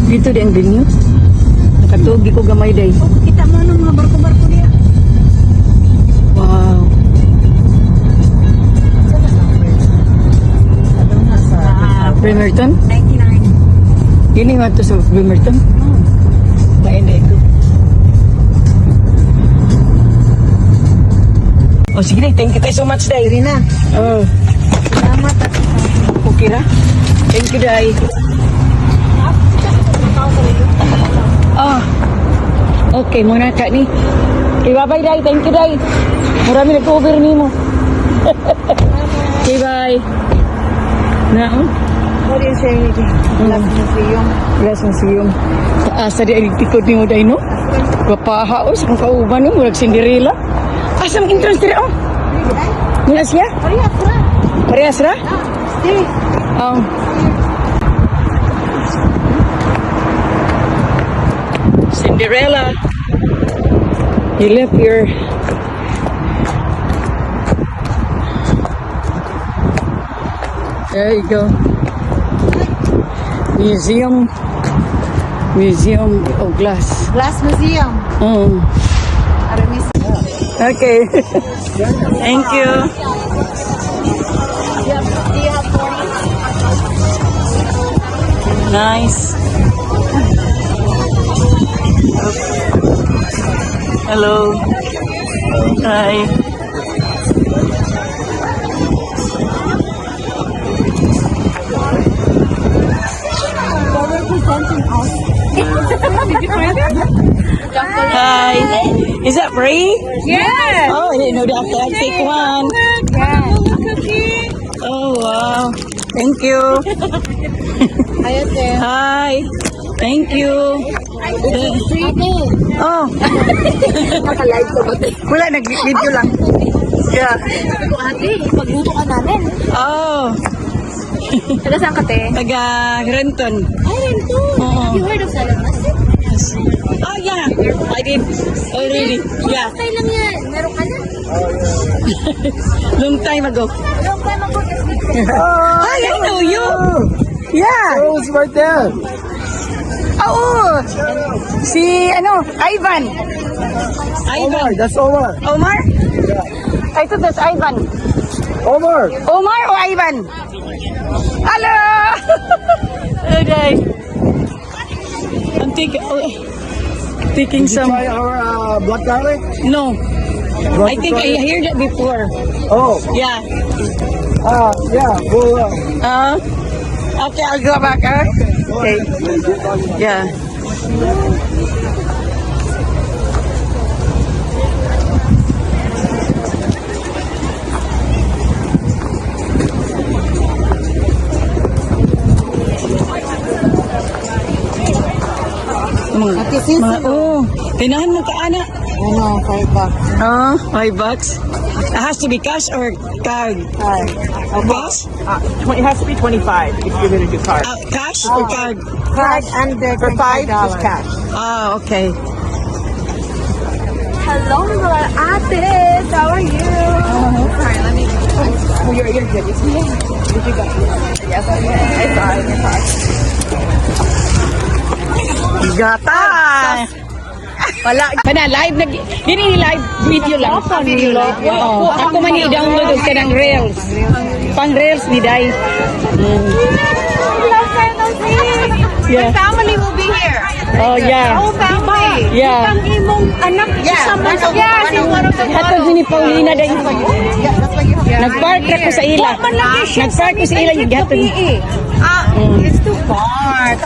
Dito din ang venue. Nakatugi ko gamay day. Oh, kita mo ng mga barko-barko niya. Wow. Bremerton? 99. Yun yung ato sa Bremerton? Bain na ito. Oh, sige na. Thank you so much, Day. Sige na. Oh. Salamat. Okay na? Thank you, Day. Oh. Okay, muna ka ni. Okay, bye-bye, Day. Thank you, Day. Marami nag-cover ni mo. Okay, bye. Na, What is it? Glass museum. Glass museum. Asa di ay tikod ni mo, Day, no? Papaha, o, sa kong kauban, no? Murag Cinderella. Asa ang entrance diri, oh? Muna siya? Parehas na. Parehas ra? Stay. Oh. Cinderella. You left your... There you go. Museum of Glass. Glass museum. Oh. Aramis. Okay. Thank you. Do you have 40? Nice. Hello. Hi. Did you find it? Hi. Is that free? Yes. Oh, I didn't know that. I'll take one. Oh, wow. Thank you. Ayun, Hi. Thank you. Oh. Naka-live ko ba? Wala, nag-video lang. Yeah. Ate, pagluto ka namin. Oh. Taga saan ka, te? Taga Renton. Ay, Rento. Oo. Have you heard of Salamas? Oh, yeah. I did already. Yeah. Stay lang yan. Meron ka na. Long time ago. Long time ago. Hi, I know you. Yeah. Oh, it's right there. Oo. Si, Ivan. Omar, Ivan. that's Omar. Omar? I thought that's Ivan. Omar. Omar or Ivan? Hello. Okay. I'm taking Did you some. try our black garlic? No. Want I to think try I it? heard that before. Oh, Yeah. yeah. Well, Okay, I'll go back. Okay. Yeah. Tinahan mo ka, anak. Ano, 5 bucks. Oh, $5. It has to be cash or card? Cash? It has to be 25 if you're going to do card. Cash or card? Card under For 5, just $25. cash. Ah, okay. Hello, mga ate. How are you? Sorry, let me... Oh, you're good. Did you go? Yes, I saw it. Gata! Wala. Kana live nag dili live video lang. Video lang. Oo. Ako man i-download og kanang Reels. Pang Reels ni Day. Yeah. Family will be here. Oh yeah. Whole family. Yeah. Ang imong anak sa Masya. Hatod ni Paulina Day. Yeah, that's what you have. Nagpark ra ko sa ila. Nagpark ko sa ila yung gatod. It's too far.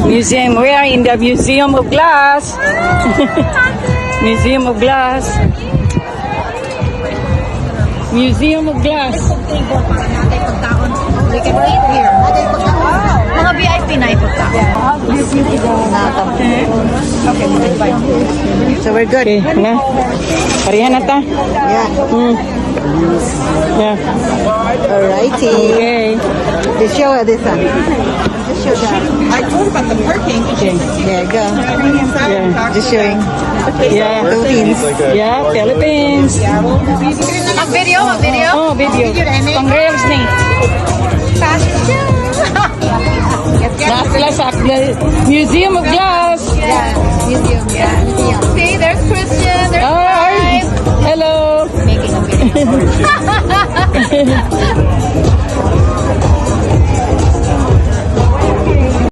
Museum. We are in the Museum of Glass. Museum of Glass. Museum of Glass. We can eat here. Mga VIP na ipagkaon. So we're good. Okay, na. Parihan na ta. Yeah. Yeah. Alrighty. Okay. Just show her this one. Just show that. I told about the parking. Okay. There you go. Yeah. Just showing. Yeah. Philippines. Yeah, Philippines. Mag video, mag video. Oh, video. Pang Reels ni. Fashion show. Glass, Museum of Glass. Yeah, museum. Yeah, museum. See, there's Christian. There's Hi. Clive. Hello. Making a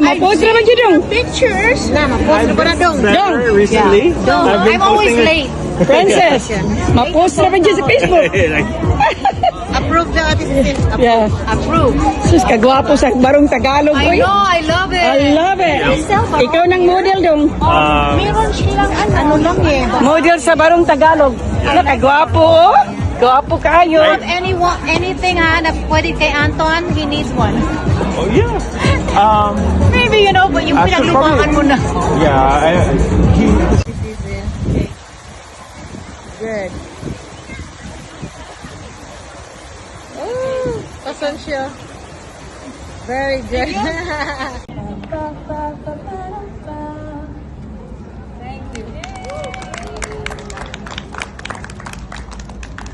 Mapost naman dyan dong. pictures. Nah, mapost na ba na dong? Dong. Recently, Dong, I'm always late. Princess. Mapost naman dyan sa Facebook. Approve the Yeah. Approve. Sus, kagwapo sa barong Tagalog. I Oy. know, I love it. I love it. Ikaw nang model dong. Meron silang ano lang eh. Model sa barong Tagalog. Ano, kagwapo oh. Gwapo kayo. Have anything na pwede kay Anton, he needs one. Oh yeah. Maybe, you know, but yung Actually, pinaglumakan mo na. Yeah. Good. Oh, pasensya. Very good. Thank you.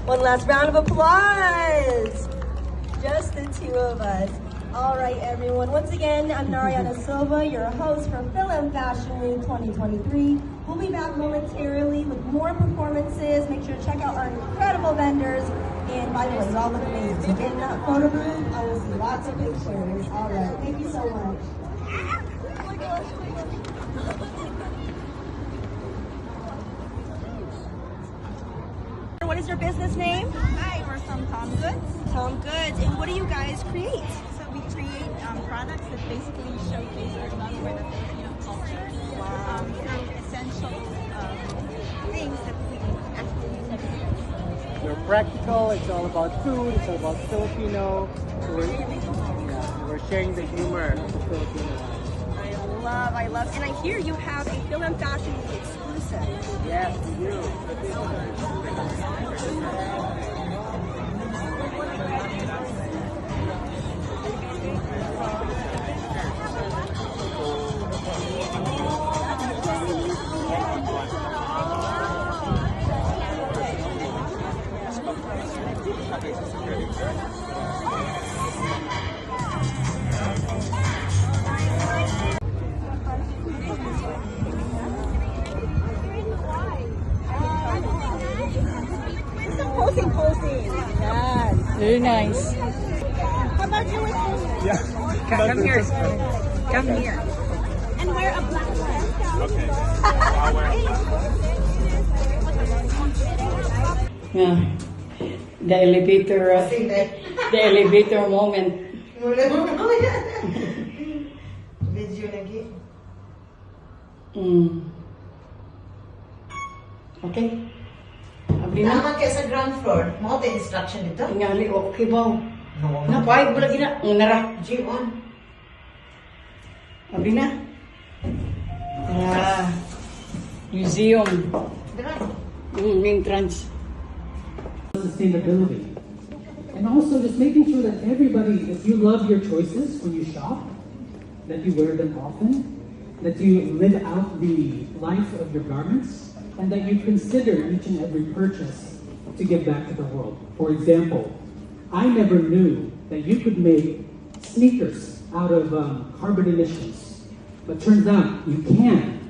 One last round of applause. Just the two of us. All right, everyone. Once again, I'm Nariana Silva, your host for Film Fashion Week 2023. We'll be back momentarily with more performances. Make sure to check out our incredible vendors. And by the way, y'all look amazing. Get in that photo booth. I will see lots of pictures. All right. Thank you so much. What is your business name? Hi, we're from Tom Goods. Tom Goods. And what do you guys create? So we create products that basically showcase our love for the Filipino culture through essential things that we actually use every day. We're practical. It's all about food. It's all about Filipino. So we're sharing the humor of the Filipino life. I love, and I hear you have a Film Fashion Week exclusive. Yes, we do. Posing. Yes. Very nice. How about you with posing? Yeah. Come here. Come here. And wear a black dress. Yeah. The elevator moment. Video lagi. Okay. Abli na. Naman kayo sa ground floor. Mo ito instruction dito. Tingali, okay ba? Napahig mo lagi na. Ang nara. G1. Abli na. Ah. Museum. Entrance. Sustainability. And also just making sure that everybody, if you love your choices when you shop, that you wear them often, that you live out the life of your garments, and that you consider each and every purchase to give back to the world. For example, I never knew that you could make sneakers out of carbon emissions, but turns out you can.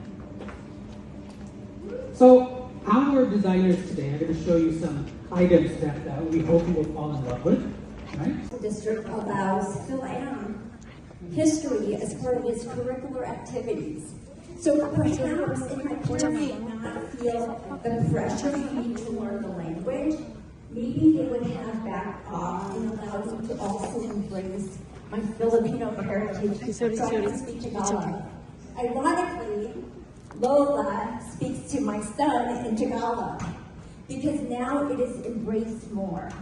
So our designers today are going to show you some items that we hope you will fall in love with, right? The district allows Philam history as part of its curricular activities. So perhaps in my corner might not feel the pressure for me to learn the language. Maybe they would have backed off and allowed me to also embrace my Filipino heritage. So I can speak Tagalog. Ironically, Lola speaks to my son in Tagalog because now it is embraced more.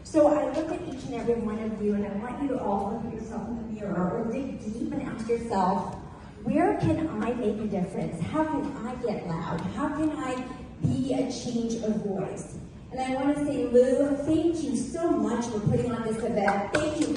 So I look at each and every one of you and I want you to all look at yourself in the mirror or dig deep and ask yourself, where can I make a difference? How can I get loud? How can I be a change of voice? And I want to say, Lou, thank you so much for putting on this event. Thank you.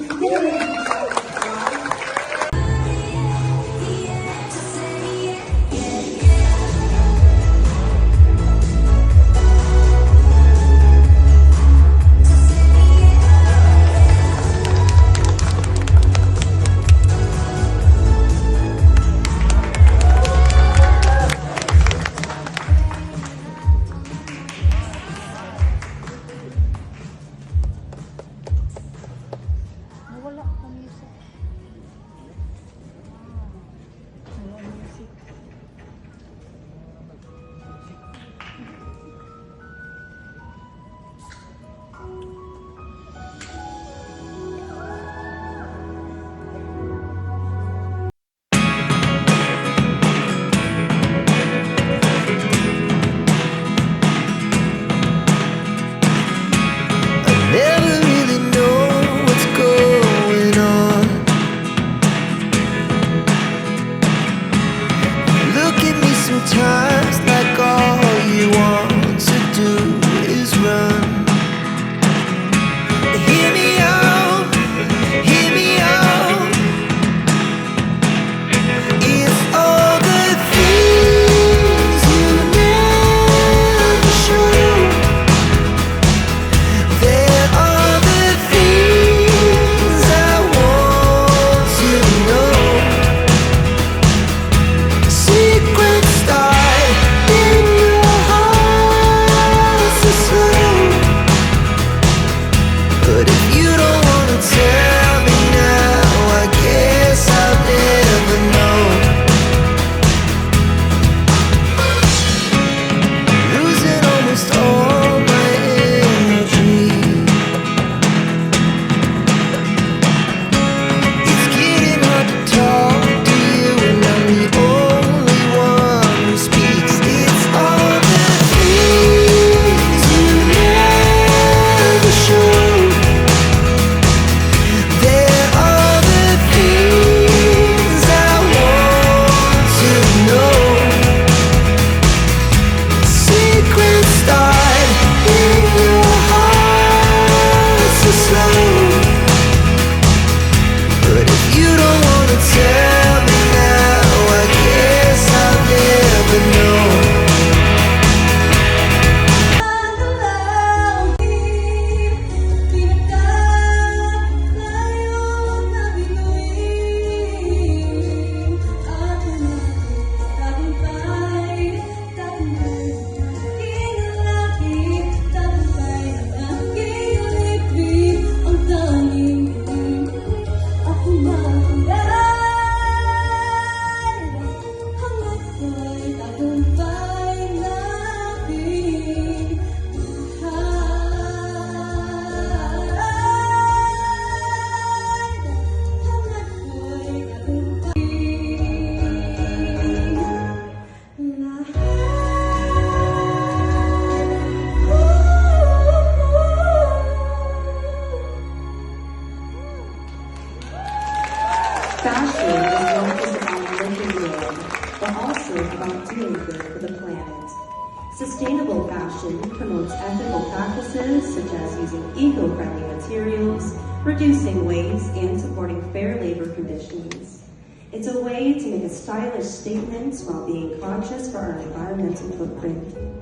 fashion promotes ethical practices such as using eco-friendly materials, reducing waste, and supporting fair labor conditions. It's a way to make a stylish statement while being conscious for our environmental footprint.